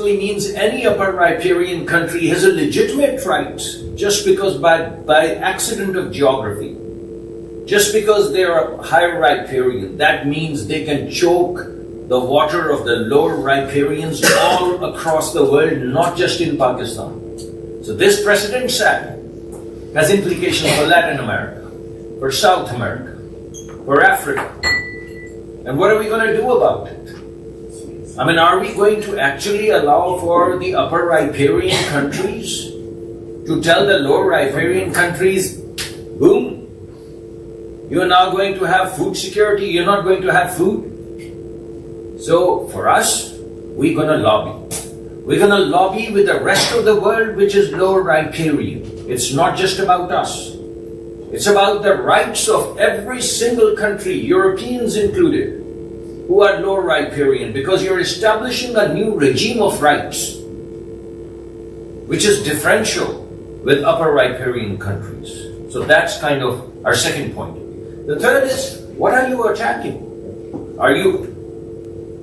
basically means any upper riparian country has a legitimate right, just because by accident of geography, just because they are higher riparian, that means they can choke the water of the lower riparians all across the world, not just in Pakistan. So this precedent set has implications for Latin America, for South America, for Africa. And what are we going to do about it? I mean, are we going to actually allow for the upper riparian countries to tell the lower riparian countries, boom, you are now going to have food security, you're not going to have food? So for us, we're going to lobby. We're going to lobby with the rest of the world which is lower riparian. It's not just about us. It's about the rights of every single country, Europeans included, who are lower riparian, because you're establishing a new regime of rights which is differential with upper riparian countries. So that's kind of our second point. The third is, what are you attacking? Are you...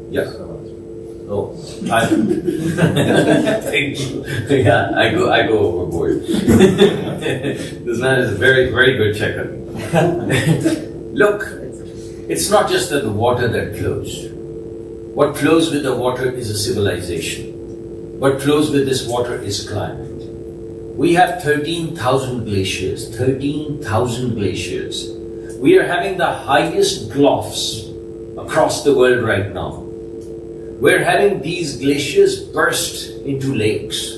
Yeah. Oh, thank you. Yeah, I go overboard. This man is a very, very good checker. Look, it's not just that the water that flows. What flows with the water is a civilization. What flows with this water is climate. We have 13,000 glaciers. 13,000 glaciers. We are having the highest gulfs across the world right now. We're having these glaciers burst into lakes.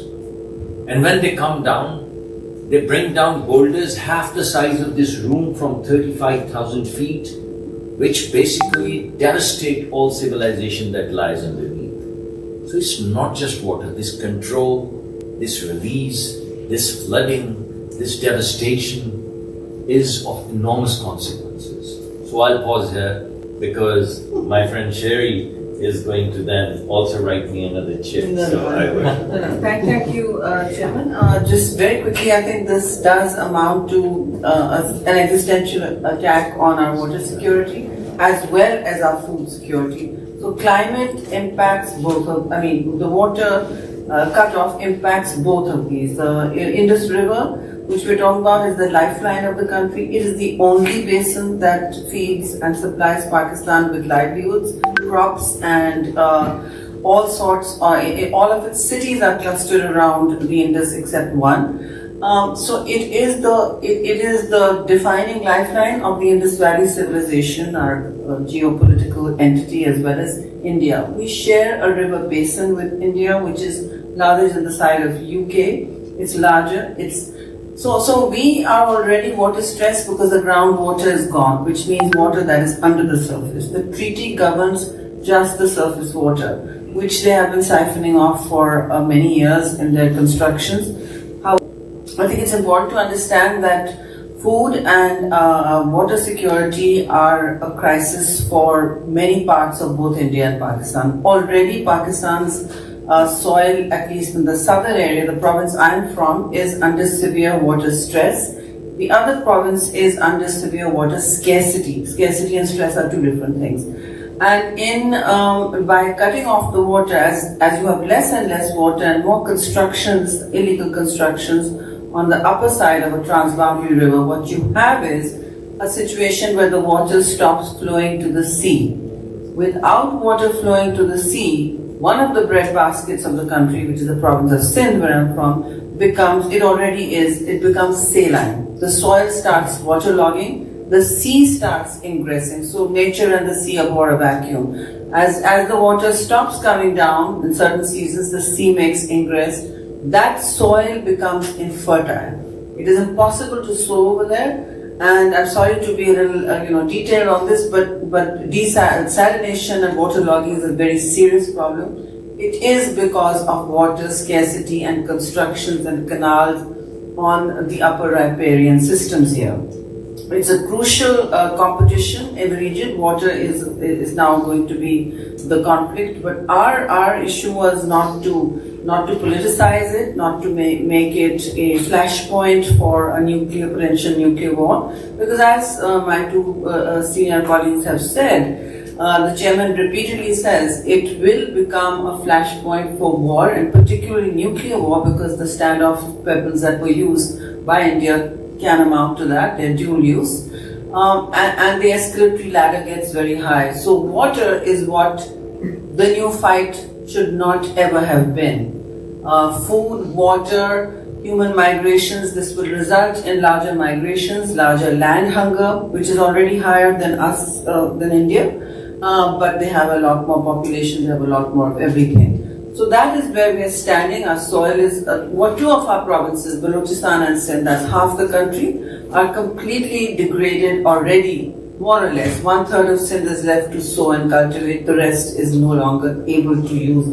And when they come down, they bring down boulders half the size of this room from 35,000 feet, which basically devastate all civilization that lies underneath. So it's not just water. This control, this release, this flooding, this devastation is of enormous consequences. So I'll pause here because my friend Sherry is going to then also write me another check. Thank you, Chairman. Just very quickly, I think this does amount to an existential attack on our water security as well as our food security. So climate impacts both of, the water cutoff impacts both of these. The Indus River, which we're talking about, is the lifeline of the country. It is the only basin that feeds and supplies Pakistan with livelihoods, crops, and all sorts. All of its cities are clustered around the Indus except one. So it is the defining lifeline of the Indus Valley civilization, our geopolitical entity, as well as India. We share a river basin with India, which is larger than the size of UK. It's larger. So we are already water stressed because the groundwater is gone, which means water that is under the surface. The treaty governs just the surface water, which they have been siphoning off for many years in their constructions. I think it's important to understand that food and water security are a crisis for many parts of both India and Pakistan. Already Pakistan's soil, at least in the southern area, the province I'm from, is under severe water stress. The other province is under severe water scarcity. Scarcity and stress are two different things. And by cutting off the water, as you have less and less water and more constructions, illegal constructions on the upper side of a transboundary river, what you have is a situation where the water stops flowing to the sea. Without water flowing to the sea, one of the breadbaskets of the country, which is the province of Sindh, where I'm from, becomes saline. The soil starts waterlogging, the sea starts ingressing. So nature and the sea abhor a vacuum. As the water stops coming down in certain seasons, the sea makes ingress. That soil becomes infertile. It is impossible to sow over there. And I'm sorry to be a little, detailed on this, but desalination and waterlogging is a very serious problem. It is because of water scarcity and constructions and canals on the upper riparian systems here. It's a crucial competition in the region. Water is now going to be the conflict, but our issue was not to politicize it, not to make it a flashpoint for a potential nuclear war, because as my two senior colleagues have said, the chairman repeatedly says, it will become a flashpoint for war, and particularly nuclear war, because the standoff weapons that were used by India can amount to that. They're dual use. And the escalatory ladder gets very high. So water is what the new fight should not ever have been. Food, water, human migrations, this will result in larger migrations, larger land hunger, which is already higher than us, than India, but they have a lot more population, they have a lot more of everything. So that is where we are standing. Our soil is, two of our provinces, Balochistan and Sindh, that's half the country, are completely degraded already, more or less. 1/3 of Sindh is left to sow and cultivate, the rest is no longer able to use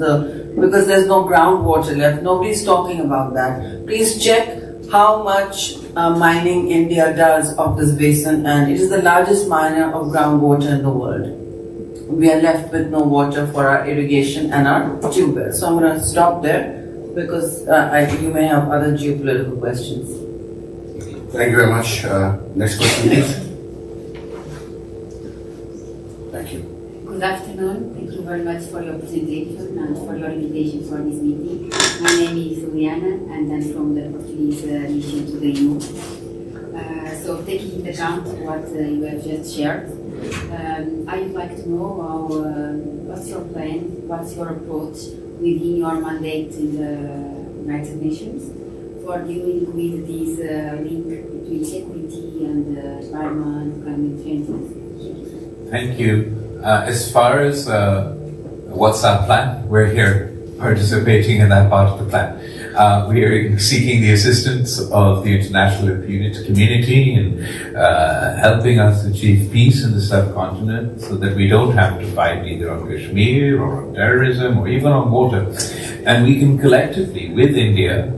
because there's no groundwater left. Nobody's talking about that. Please check how much mining India does of this basin, and it is the largest miner of groundwater in the world. We are left with no water for our irrigation and our tube wells. So I'm going to stop there because you may have other geopolitical questions. Thank you very much. Next question, please. Thank you. Good afternoon. Thank you very much for your presentation and for your invitation for this meeting. My name is Juliana and I'm from the Portuguese mission to the EU. So taking into account what you have just shared, I would like to know what's your plan, what's your approach within your mandate in the United Nations for dealing with this link between security and environment, climate change. Thank you. As far as what's our plan, we're here participating in that part of the plan. We are seeking the assistance of the international community in helping us achieve peace in the subcontinent so that we don't have to fight either on Kashmir or on terrorism or even on water. And we can collectively, with India,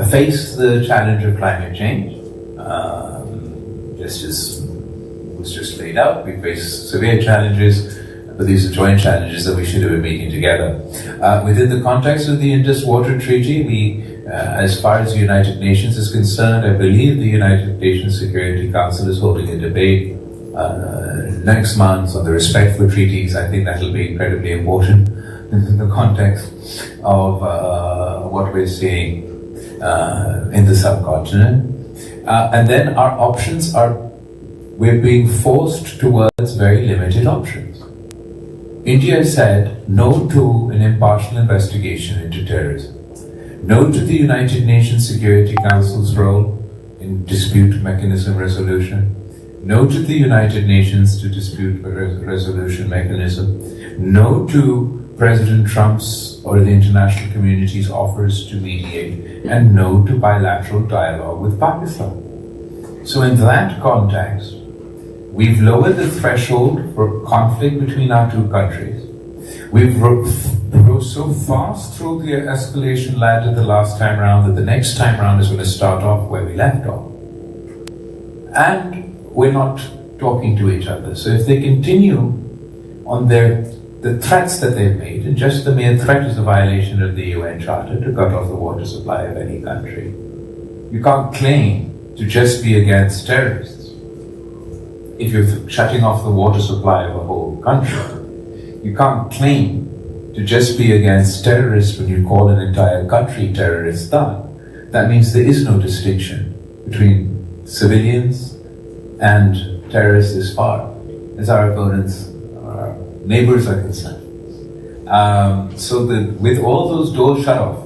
face the challenge of climate change. Just as was just laid out, we face severe challenges, but these are joint challenges that we should have been meeting together. Within the context of the Indus Water Treaty, we, as far as the United Nations is concerned, I believe the United Nations Security Council is holding a debate next month on the respect for treaties. I think that will be incredibly important in the context of what we're seeing in the subcontinent. And then our options are, we're being forced towards very limited options. India said no to an impartial investigation into terrorism, no to the United Nations Security Council's role in dispute mechanism resolution, no to the United Nations to dispute resolution mechanism, no to President Trump's or the international community's offers to mediate, and no to bilateral dialogue with Pakistan. So in that context, we've lowered the threshold for conflict between our two countries. We've rose so fast through the escalation ladder the last time round that the next time round is going to start off where we left off. And we're not talking to each other. So if they continue on the threats that they've made, and just the mere threat is a violation of the UN Charter to cut off the water supply of any country, you can't claim to just be against terrorists if you're shutting off the water supply of a whole country. You can't claim to just be against terrorists when you call an entire country terrorist-done. That means there is no distinction between civilians and terrorists as far as our opponents, our neighbors are concerned. So that with all those doors shut off,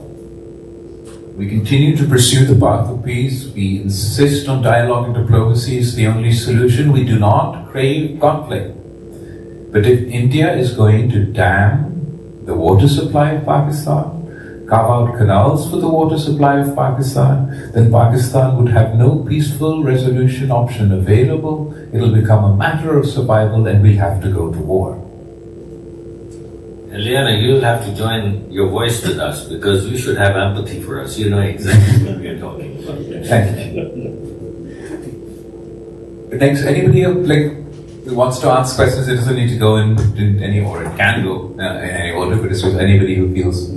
we continue to pursue the path of peace. We insist on dialogue and diplomacy is the only solution. We do not crave conflict. But if India is going to dam the water supply of Pakistan, carve out canals for the water supply of Pakistan, then Pakistan would have no peaceful resolution option available. It'll become a matter of survival and we'll have to go to war. Eliana, you'll have to join your voice with us because you should have empathy for us. You know exactly what we are talking about. Thank you. Next, anybody who wants to ask questions, it doesn't need to go in any order. It can go in any order, but it's with anybody who feels.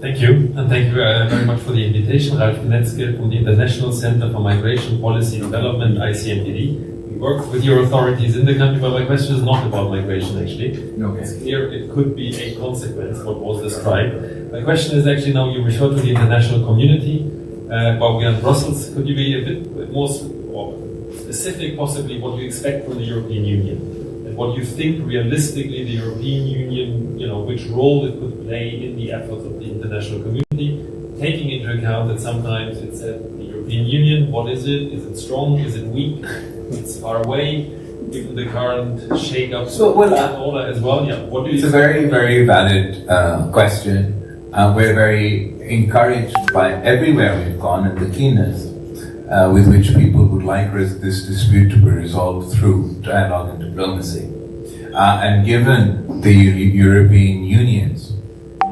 Thank you, and thank you very much for the invitation. Ralf Gnetzke from the International Center for Migration Policy Development, ICMPD. We work with your authorities in the country, but my question is not about migration actually. Okay. It's clear it could be a consequence, what was the strike. My question is actually now you refer to the international community, while we are in Brussels, could you be a bit more specific possibly what you expect from the European Union? What you think realistically the European Union, which role it could play in the efforts of the international community, taking into account that sometimes it's the European Union, what is it? Is it strong? Is it weak? It's far away, given the current shake-up order as well. Yeah, what do you? It's a very, very valid question. We're very encouraged by everywhere we've gone and the keenness with which people would like this dispute to be resolved through dialogue and diplomacy. And given the European Union's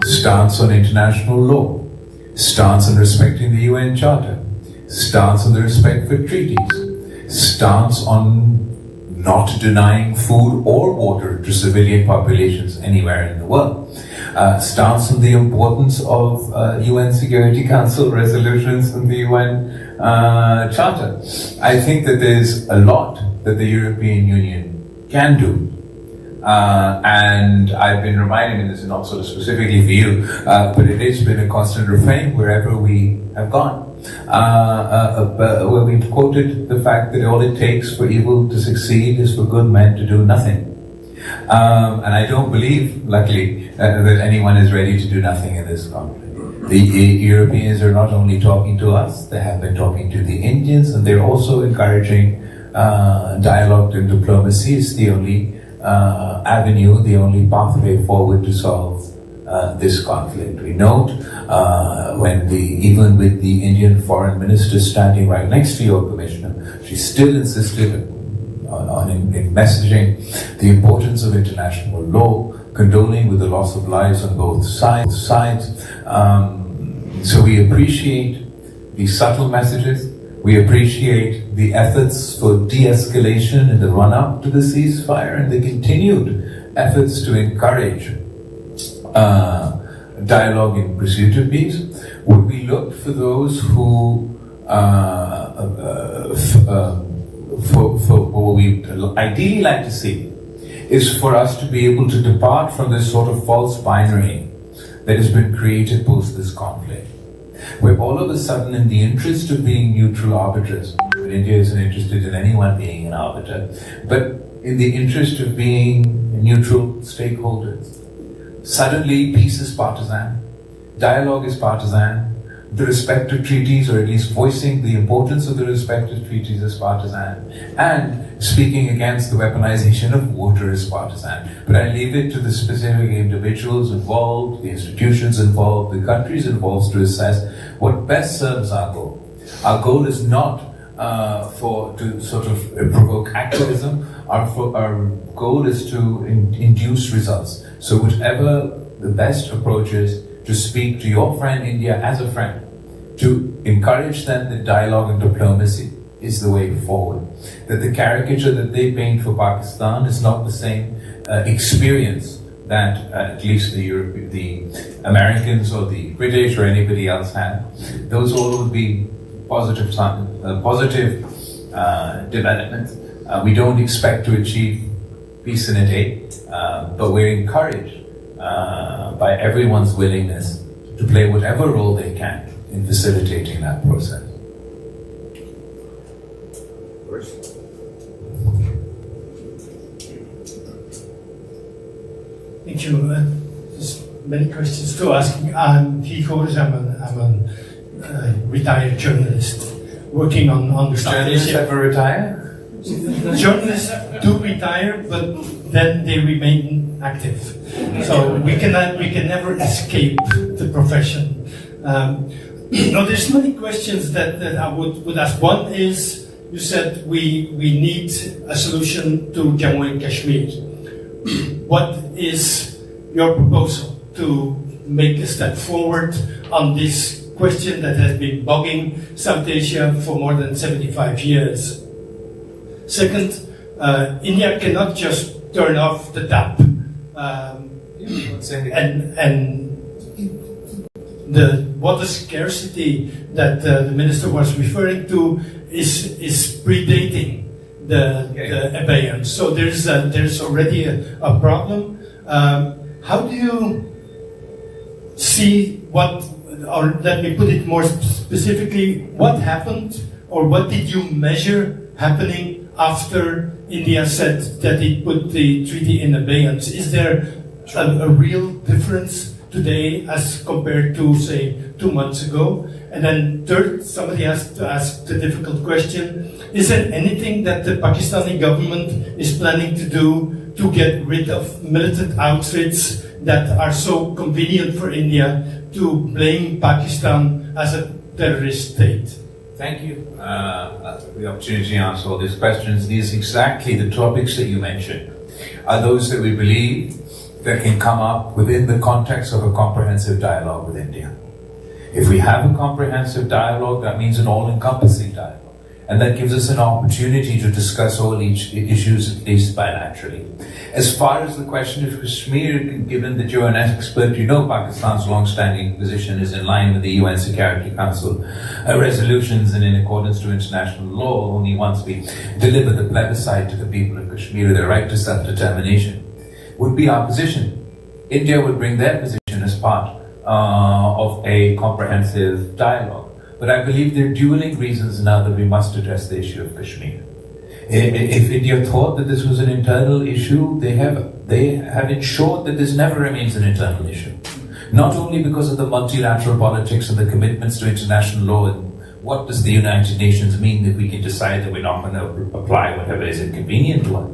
stance on international law, stance on respecting the UN Charter, stance on the respect for treaties, stance on not denying food or water to civilian populations anywhere in the world, stance on the importance of UN Security Council resolutions and the UN Charter. I think that there's a lot that the European Union can do. And I've been reminding, and this is not sort of specifically for you, but it has been a constant refrain wherever we have gone. Where we've quoted the fact that all it takes for evil to succeed is for good men to do nothing. And I don't believe, luckily, that anyone is ready to do nothing in this conflict. The Europeans are not only talking to us, they have been talking to the Indians, and they're also encouraging dialogue and diplomacy is the only avenue, the only pathway forward to solve this conflict. We note even with the Indian foreign minister standing right next to your commissioner, she still insisted in messaging the importance of international law, condoling with the loss of lives on both sides. So we appreciate these subtle messages. We appreciate the efforts for de-escalation in the run-up to the ceasefire and the continued efforts to encourage dialogue in pursuit of peace. Would we look for those who for what we ideally like to see is for us to be able to depart from this sort of false binary that has been created post this conflict, where all of a sudden, in the interest of being neutral arbiters, but India isn't interested in anyone being an arbiter, but in the interest of being neutral stakeholders, suddenly peace is partisan, dialogue is partisan, the respective treaties, or at least voicing the importance of the respective treaties is partisan, and speaking against the weaponization of water is partisan. But I leave it to the specific individuals involved, the institutions involved, the countries involved to assess what best serves our goal. Our goal is not to sort of provoke activism. Our goal is to induce results. So whichever the best approach is, to speak to your friend India as a friend, to encourage them that dialogue and diplomacy is the way forward. That the caricature that they paint for Pakistan is not the same experience that at least the Americans or the British or anybody else had. Those all would be positive developments. We don't expect to achieve peace in a day, but we're encouraged by everyone's willingness to play whatever role they can in facilitating that process. Thank you. There's many questions to ask. I'm a retired journalist working on the Journalists ever retire? Journalists do retire, but then they remain active. So we can never escape the profession. There's many questions that I would ask. One is, you said we need a solution to Jammu and Kashmir. What is your proposal to make a step forward on this question that has been bugging South Asia for more than 75 years? Second, India cannot just turn off the tap and the water scarcity that the minister was referring to is predating the abeyance. So there's already a problem. How do you see what, or let me put it more specifically, what happened or what did you measure happening after India said that it put the treaty in abeyance? Is there a real difference today as compared to, say, 2 months ago? And then third, somebody has to ask the difficult question, is there anything that the Pakistani government is planning to do to get rid of militant outfits that are so convenient for India to blame Pakistan as a terrorist state? Thank you for the opportunity to answer all these questions. These exactly the topics that you mentioned are those that we believe that can come up within the context of a comprehensive dialogue with India. If we have a comprehensive dialogue, that means an all-encompassing dialogue. And that gives us an opportunity to discuss all each issues, at least bilaterally. As far as the question of Kashmir, given that you're an expert, you know Pakistan's long-standing position is in line with the UN Security Council resolutions and in accordance to international law. Only once we deliver the plebiscite to the people of Kashmir, their right to self-determination, would be our position. India would bring their position as part of a comprehensive dialogue. But I believe there are dueling reasons now that we must address the issue of Kashmir. If India thought that this was an internal issue, they have ensured that this never remains an internal issue. Not only because of the multilateral politics and the commitments to international law and what does the United Nations mean if we can decide that we're not going to apply whatever is inconvenient to us.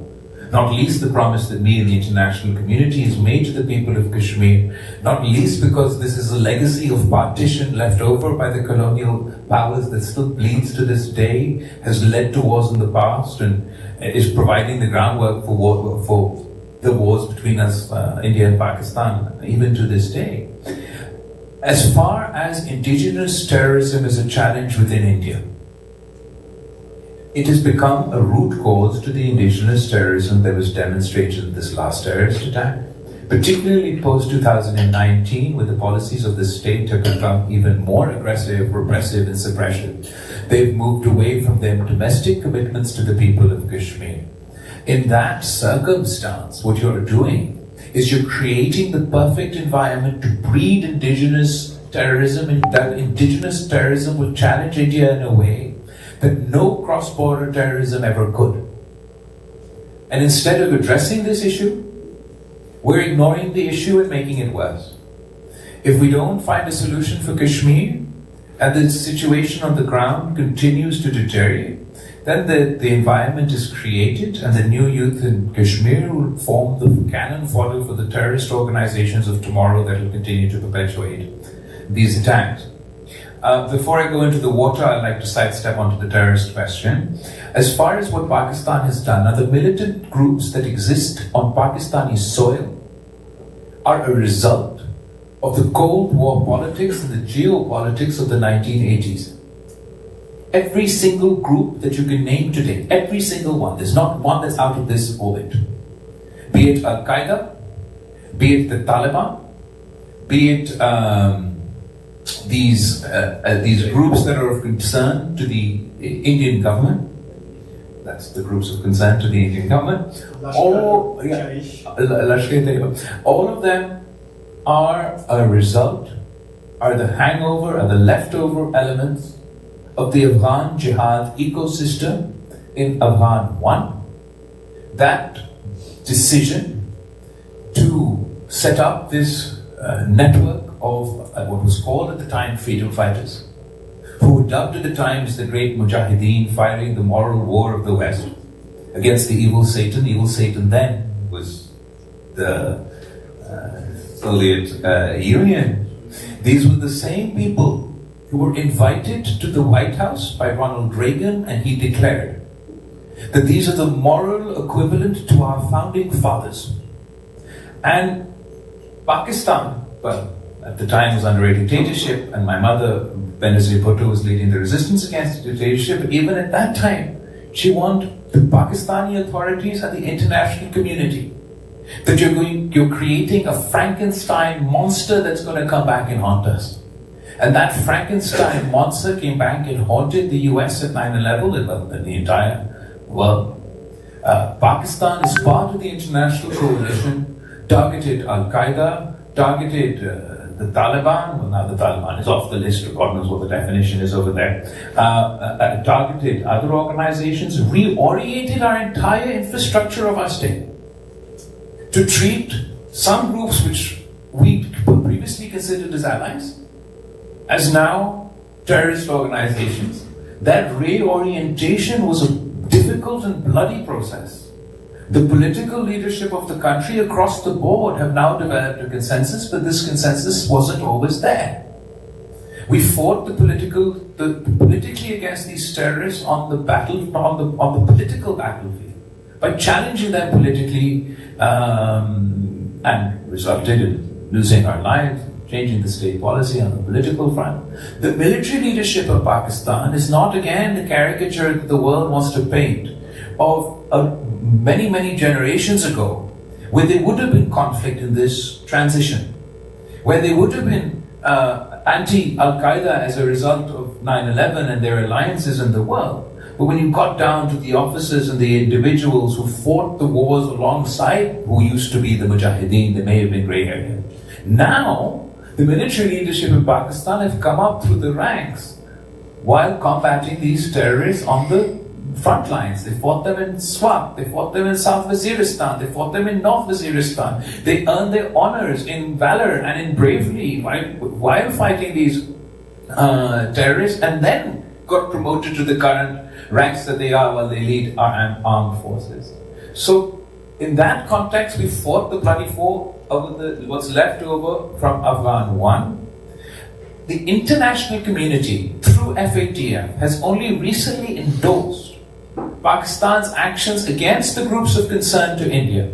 Not least the promise that we in the international community has made to the people of Kashmir, not least because this is a legacy of partition left over by the colonial powers that still bleeds to this day, has led to wars in the past and is providing the groundwork for the wars between us, India and Pakistan, even to this day. As far as indigenous terrorism is a challenge within India, it has become a root cause to the indigenous terrorism that was demonstrated in this last terrorist attack, particularly post-2019, where the policies of the state have become even more aggressive, repressive, and suppressive. They've moved away from their domestic commitments to the people of Kashmir. In that circumstance, what you're doing is you're creating the perfect environment to breed indigenous terrorism, and that indigenous terrorism will challenge India in a way that no cross-border terrorism ever could. And instead of addressing this issue, we're ignoring the issue and making it worse. If we don't find a solution for Kashmir, and the situation on the ground continues to deteriorate, then the environment is created and the new youth in Kashmir will form the cannon fodder for the terrorist organizations of tomorrow that will continue to perpetuate these attacks. Before I go into the water, I'd like to sidestep onto the terrorist question. As far as what Pakistan has done, now the militant groups that exist on Pakistani soil are a result of the Cold War politics and the geopolitics of the 1980s. Every single group that you can name today, every single one, there's not one that's out of this orbit. Be it Al-Qaeda, be it the Taliban, be it these groups that are of concern to the Indian government. That's the groups of concern to the Indian government. All of them are a result, are the hangover, are the leftover elements of the Afghan jihad ecosystem in Afghan 1. That decision to set up this network of what was called at the time freedom fighters, who were dubbed at the time as the great Mujahideen, fighting the moral war of the West against the evil Satan. Evil Satan then was the Soviet Union. These were the same people who were invited to the White House by Ronald Reagan, and he declared that these are the moral equivalent to our founding fathers. And Pakistan, well, at the time was under a dictatorship, and my mother, Bilawal Bhutto, was leading the resistance against the dictatorship. Even at that time, she warned the Pakistani authorities and the international community that you're creating a Frankenstein monster that's going to come back and haunt us. And that Frankenstein monster came back and haunted the US at 9/11 and the entire world. Pakistan is part of the international coalition, targeted Al-Qaeda, targeted the Taliban. Well, now the Taliban is off the list, God knows what the definition is over there. Targeted other organizations, reoriented our entire infrastructure of our state to treat some groups which we previously considered as allies as now terrorist organizations. That reorientation was a difficult and bloody process. The political leadership of the country across the board have now developed a consensus, but this consensus wasn't always there. We fought politically against these terrorists on the political battlefield by challenging them politically, and resulted in losing our lives, changing the state policy on the political front. The military leadership of Pakistan is not again the caricature that the world wants to paint of many, many generations ago, where there would have been conflict in this transition, where there would have been anti-Al-Qaeda as a result of 9/11 and their alliances in the world. But when you got down to the officers and the individuals who fought the wars alongside, who used to be the Mujahideen, they may have been grey area. Now, the military leadership of Pakistan have come up through the ranks while combating these terrorists on the front lines. They fought them in Swat, they fought them in South Waziristan, they fought them in North Waziristan. They earned their honors in valor and in bravery while fighting these terrorists, and then got promoted to the current ranks that they are while they lead our armed forces. So, in that context, we fought the bloody war over what's left over from Afghan 1. The international community, through FATF, has only recently endorsed Pakistan's actions against the groups of concern to India.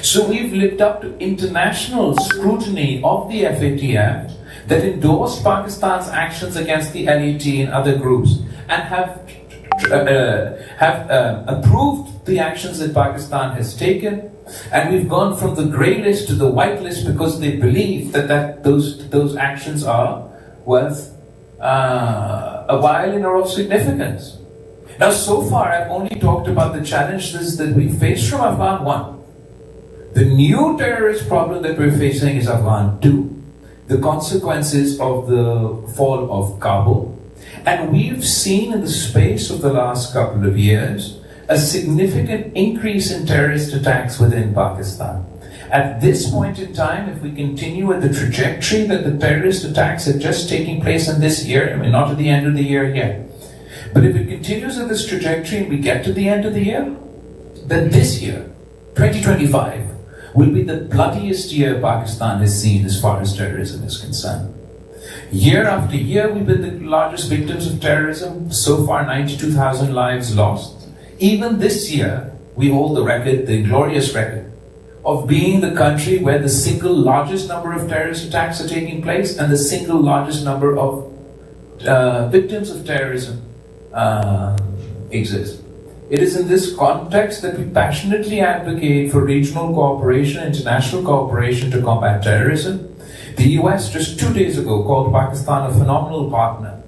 So we've lived up to international scrutiny of the FATF that endorsed Pakistan's actions against the LET and other groups, and have approved the actions that Pakistan has taken. And we've gone from the grey list to the white list because they believe that those actions are worth a while or of significance. Now, so far, I've only talked about the challenges that we face from Afghan 1. The new terrorist problem that we're facing is Afghan 2, the consequences of the fall of Kabul. And we've seen in the space of the last couple of years a significant increase in terrorist attacks within Pakistan. At this point in time, if we continue at the trajectory that the terrorist attacks are just taking place in this year, I mean, not at the end of the year yet, but if it continues at this trajectory and we get to the end of the year, then this year, 2025, will be the bloodiest year Pakistan has seen as far as terrorism is concerned. Year after year, we've been the largest victims of terrorism. So far, 92,000 lives lost. Even this year, we hold the record, the glorious record, of being the country where the single largest number of terrorist attacks are taking place and the single largest number of victims of terrorism exist. It is in this context that we passionately advocate for regional cooperation, international cooperation to combat terrorism. The US just 2 days ago called Pakistan a phenomenal partner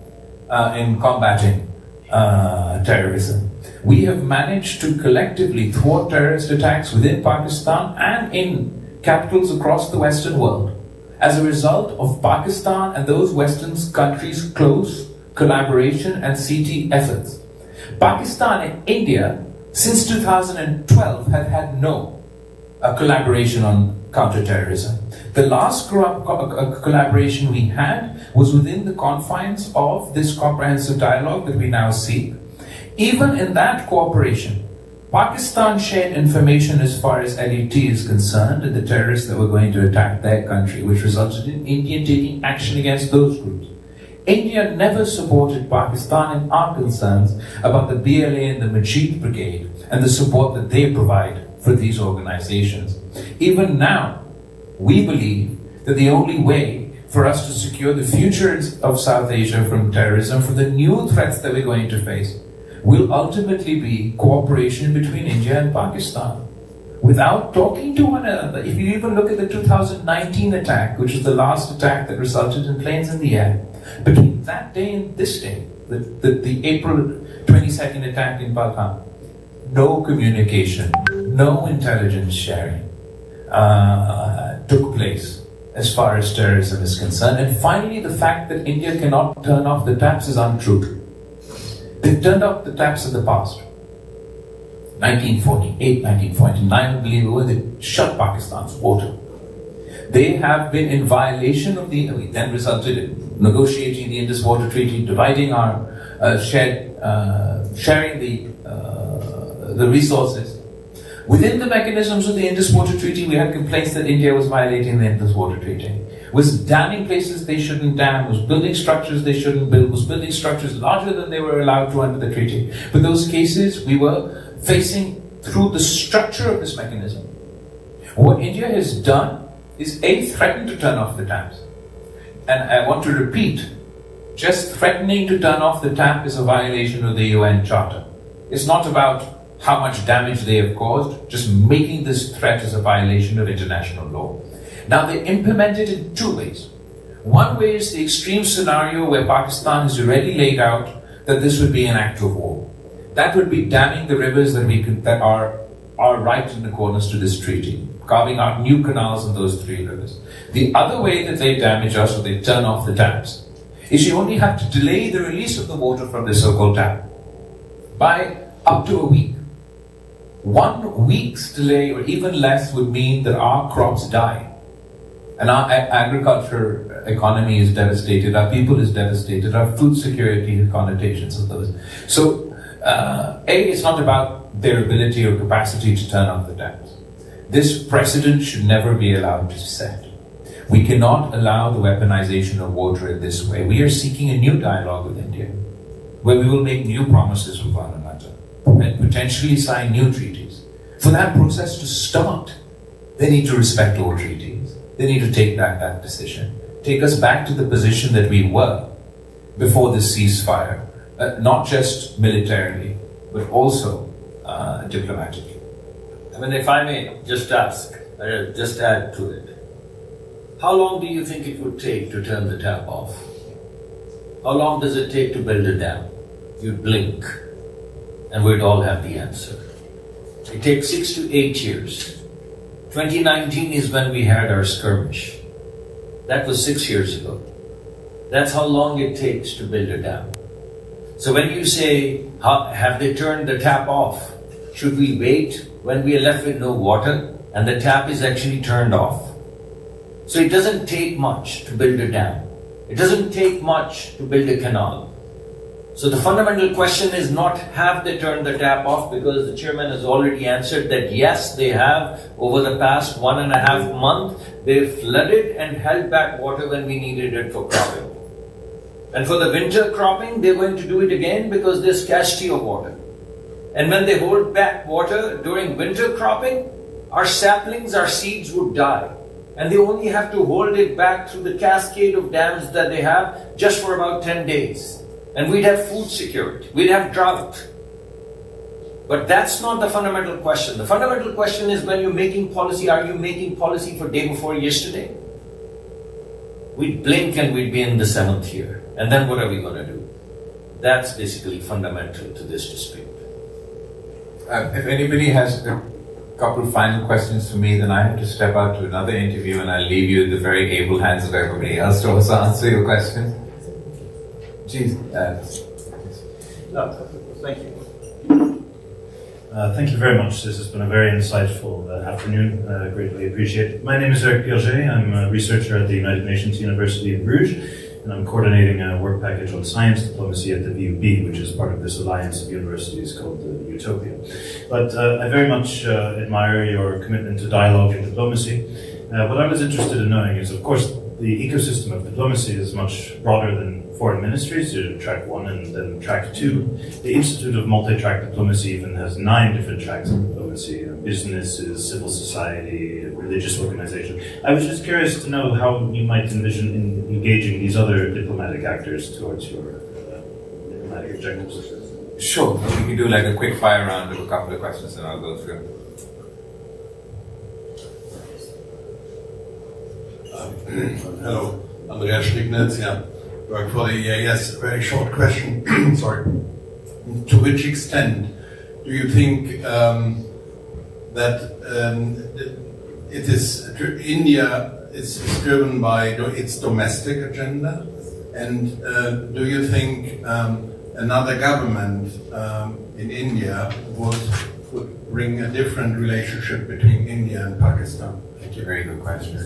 in combating terrorism. We have managed to collectively thwart terrorist attacks within Pakistan and in capitals across the Western world as a result of Pakistan and those Western countries' close collaboration and CT efforts. Pakistan and India, since 2012, have had no collaboration on counterterrorism. The last collaboration we had was within the confines of this comprehensive dialogue that we now seek. Even in that cooperation, Pakistan shared information as far as LET is concerned and the terrorists that were going to attack their country, which resulted in India taking action against those groups. India never supported Pakistan in our concerns about the BLA and the Majid Brigade and the support that they provide for these organizations. Even now, we believe that the only way for us to secure the future of South Asia from terrorism, from the new threats that we're going to face, will ultimately be cooperation between India and Pakistan. without talking to one another. If you even look at the 2019 attack, which is the last attack that resulted in planes in the air, between that day and this day, the April 22nd attack in Balkan, no communication, no intelligence sharing took place as far as terrorism is concerned. And finally, the fact that India cannot turn off the taps is untrue. They've turned off the taps in the past. 1948, 1949, I believe, they shut Pakistan's water. They have been in violation of the, we then resulted in negotiating the Indus Water Treaty, dividing our sharing the resources. Within the mechanisms of the Indus Water Treaty, we had complaints that India was violating the Indus Water Treaty, was damming places they shouldn't dam, was building structures they shouldn't build, was building structures larger than they were allowed to under the treaty. But those cases we were facing through the structure of this mechanism. What India has done is threatened to turn off the taps. And I want to repeat, just threatening to turn off the tap is a violation of the UN Charter. It's not about how much damage they have caused, just making this threat is a violation of international law. Now they implement it in two ways. One way is the extreme scenario where Pakistan has already laid out that this would be an act of war. That would be damming the rivers that are right in accordance to this treaty, carving out new canals in those three rivers. The other way that they damage us, or they turn off the taps, is you only have to delay the release of the water from the so-called tap by up to a week. 1 week's delay or even less would mean that our crops die. And our agriculture economy is devastated, our people is devastated, our food security has connotations of those. So, it's not about their ability or capacity to turn off the taps. This precedent should never be allowed to set. We cannot allow the weaponization of water in this way. We are seeking a new dialogue with India, where we will make new promises with one another and potentially sign new treaties. For that process to start, they need to respect all treaties. They need to take that decision. Take us back to the position that we were before this ceasefire, not just militarily, but also diplomatically. I mean, if I may just ask, just add to it. How long do you think it would take to turn the tap off? How long does it take to build a dam? You'd blink, and we'd all have the answer. It takes 6 to 8 years. 2019 is when we had our skirmish. That was 6 years ago. That's how long it takes to build a dam. So when you say, have they turned the tap off? Should we wait when we are left with no water and the tap is actually turned off? So it doesn't take much to build a dam. It doesn't take much to build a canal. So the fundamental question is not have they turned the tap off, because the chairman has already answered that yes, they have. Over the past 1.5 months, they've flooded and held back water when we needed it for cropping. And for the winter cropping, they're going to do it again because there's scarcity of water. And when they hold back water during winter cropping, our saplings, our seeds would die. And they only have to hold it back through the cascade of dams that they have just for about 10 days. And we'd have food security, we'd have drought. But that's not the fundamental question. The fundamental question is, when you're making policy, are you making policy for day before yesterday? We'd blink and we'd be in the 7th year. And then what are we going to do? That's basically fundamental to this dispute. If anybody has a couple of final questions for me, then I have to step out to another interview, and I'll leave you in the very able hands of everybody else to also answer your questions. Thank you. Thank you very much. This has been a very insightful afternoon. Greatly appreciate it. My name is Eric Piaget. I'm a researcher at the United Nations University in Bruges, and I'm coordinating a work package on science diplomacy at the VUB, which is part of this alliance of universities called Utopia. But I very much admire your commitment to dialogue and diplomacy. What I was interested in knowing is, of course, the ecosystem of diplomacy is much broader than foreign ministries. There's track 1 and then track 2. The Institute of Multi-Track Diplomacy even has 9 different tracks of diplomacy: businesses, civil society, religious organization. I was just curious to know how you might envision engaging these other diplomatic actors towards your diplomatic objectives. Sure, we can do like a quick fire round of a couple of questions and I'll go through. Hello, Andreas Stignitz, yeah. Work for the EAS. A very short question. Sorry. To which extent do you think that it is India is driven by its domestic agenda, and do you think another government in India would bring a different relationship between India and Pakistan? Thank you. Very good question.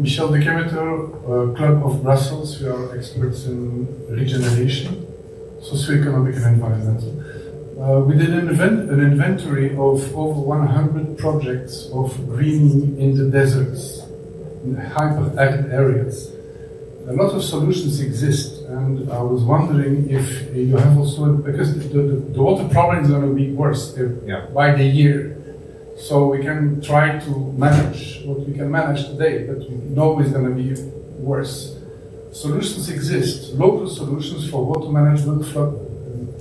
Michel de Kemeter, Club of Brussels. We are experts in regeneration, socioeconomic and environmental. We did an inventory of over 100 projects of greening in the deserts, in hyper-arid areas. A lot of solutions exist, and I was wondering if you have also, because the water problem is going to be worse by the year. So we can try to manage what we can manage today, but we know it's going to be worse. Solutions exist, local solutions for water management, flood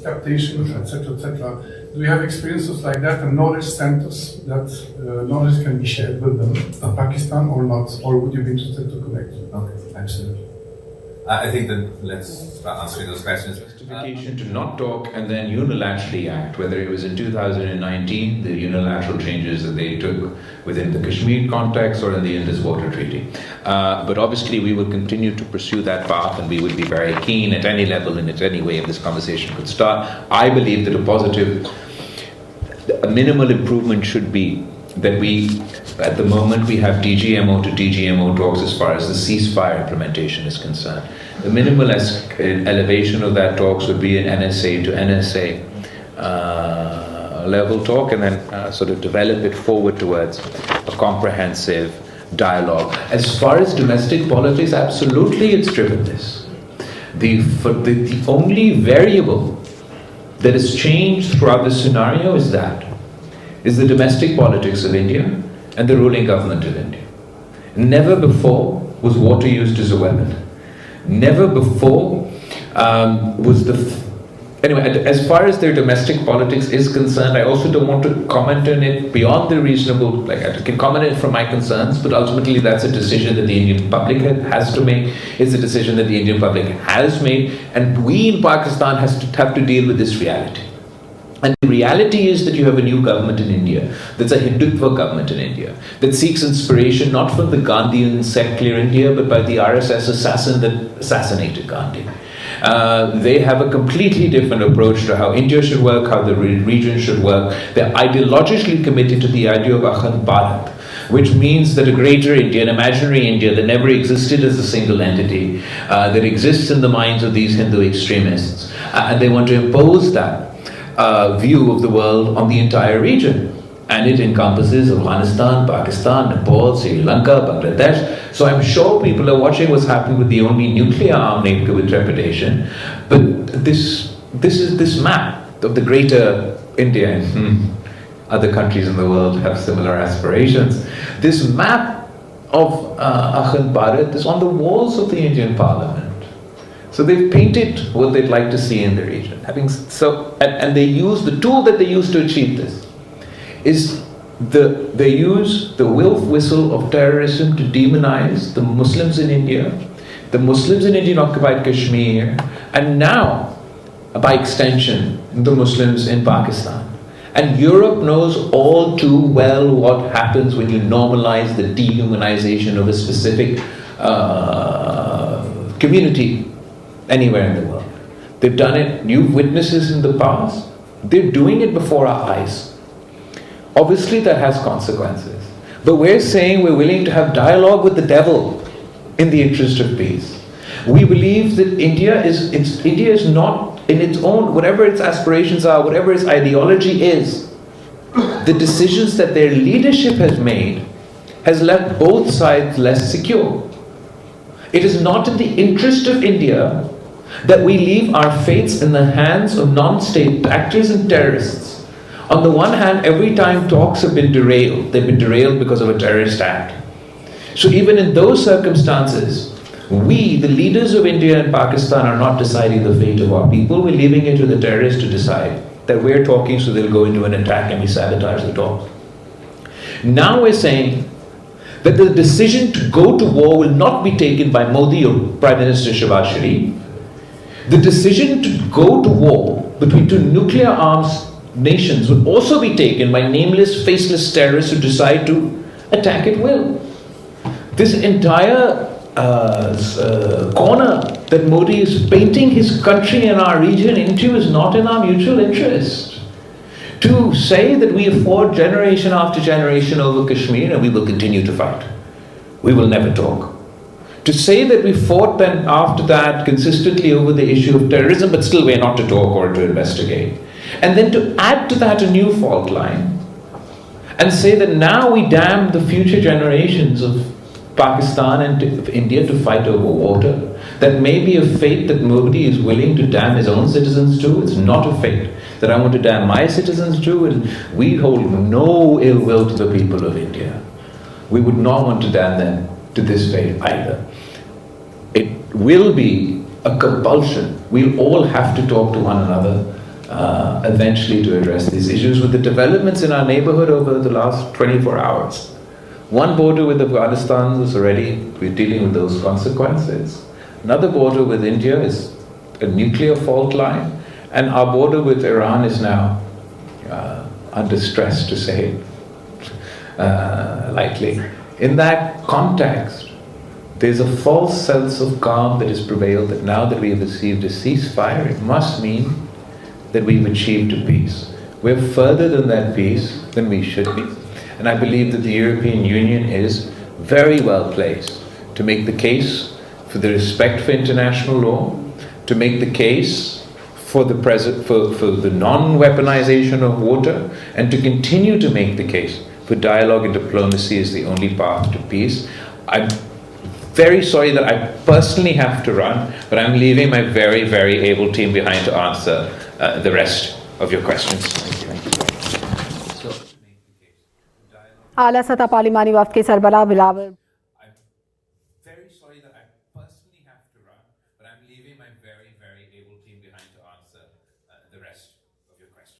captation, etc., etc. Do we have experiences like that and knowledge centers that knowledge can be shared with them in Pakistan or not? Or would you be interested to connect? Okay, absolutely. I think that let's start answering those questions. Justification to not talk and then unilaterally act, whether it was in 2019, the unilateral changes that they took within the Kashmir context or in the Indus Water Treaty. But obviously we will continue to pursue that path, and we would be very keen at any level and at any way if this conversation could start. I believe that a minimal improvement should be that at the moment we have DGMO to DGMO talks as far as the ceasefire implementation is concerned. The minimal elevation of that talks would be an NSA to NSA level talk, and then sort of develop it forward towards a comprehensive dialogue. As far as domestic politics, absolutely it's driven this. The only variable that has changed throughout this scenario is the domestic politics of India and the ruling government of India. Never before was water used as a weapon. Never before anyway, as far as their domestic politics is concerned, I also don't want to comment on it beyond the reasonable, I can comment on it from my concerns, but ultimately that's a decision that the Indian public has to make. It's a decision that the Indian public has made, and we in Pakistan have to deal with this reality. And the reality is that you have a new government in India, that's a Hindutva government in India, that seeks inspiration not from the Gandhian secular India, but by the RSS assassin that assassinated Gandhi. They have a completely different approach to how India should work, how the region should work. They're ideologically committed to the idea of Akhand Bharat, which means that a greater India, an imaginary India that never existed as a single entity, that exists in the minds of these Hindu extremists, and they want to impose that view of the world on the entire region. And it encompasses Afghanistan, Pakistan, Nepal, Sri Lanka, Bangladesh. So I'm sure people are watching what's happened with the only nuclear armed nation with trepidation. But this map of the greater India, and other countries in the world have similar aspirations. This map of Akhand Bharat is on the walls of the Indian Parliament. So they've painted what they'd like to see in the region. And they use the tool that they use to achieve this is they use the whistle of terrorism to demonize the Muslims in India, the Muslims in Indian occupied Kashmir, and now, by extension, the Muslims in Pakistan. And Europe knows all too well what happens when you normalize the dehumanization of a specific community anywhere in the world. They've done it, you've witnessed this in the past, they're doing it before our eyes. Obviously that has consequences. But we're saying we're willing to have dialogue with the devil in the interest of peace. We believe that India is not in its own, whatever its aspirations are, whatever its ideology is, the decisions that their leadership has made has left both sides less secure. It is not in the interest of India that we leave our fates in the hands of non-state actors and terrorists. On the one hand, every time talks have been derailed, they've been derailed because of a terrorist act. So even in those circumstances, we, the leaders of India and Pakistan, are not deciding the fate of our people. We're leaving it to the terrorists to decide that we're talking, so they'll go into an attack and we sabotage the talk. Now we're saying that the decision to go to war will not be taken by Modi or Prime Minister Shehbaz Sharif. The decision to go to war between two nuclear arms nations will also be taken by nameless, faceless terrorists who decide to attack at will. This entire corner that Modi is painting his country and our region into is not in our mutual interest. To say that we have fought generation after generation over Kashmir and we will continue to fight. We will never talk. To say that we fought then after that consistently over the issue of terrorism, but still we're not to talk or to investigate. And then to add to that a new fault line and say that now we damn the future generations of Pakistan and of India to fight over water. That may be a fate that Modi is willing to damn his own citizens to. It's not a fate that I want to damn my citizens to, and we hold no ill will to the people of India. We would not want to damn them to this fate either. It will be a compulsion. We'll all have to talk to one another eventually to address these issues with the developments in our neighborhood over the last 24 hours. One border with Afghanistan was already, we're dealing with those consequences. Another border with India is a nuclear fault line, and our border with Iran is now under stress, to say it lightly. In that context, there's a false sense of calm that has prevailed, that now that we have achieved a ceasefire, it must mean that we've achieved a peace. We're further than that peace than we should be. And I believe that the European Union is very well placed to make the case for the respect for international law, to make the case for the non-weaponization of water, and to continue to make the case for dialogue and diplomacy as the only path to peace. I'm very sorry that I personally have to run, but I'm leaving my very, very able team behind to answer the rest of your questions. Thank you. आला सतह पार्लिमानी वफ्द के सरबराह Bilawal Very sorry that I personally have to run, but I'm leaving my very, very able team behind.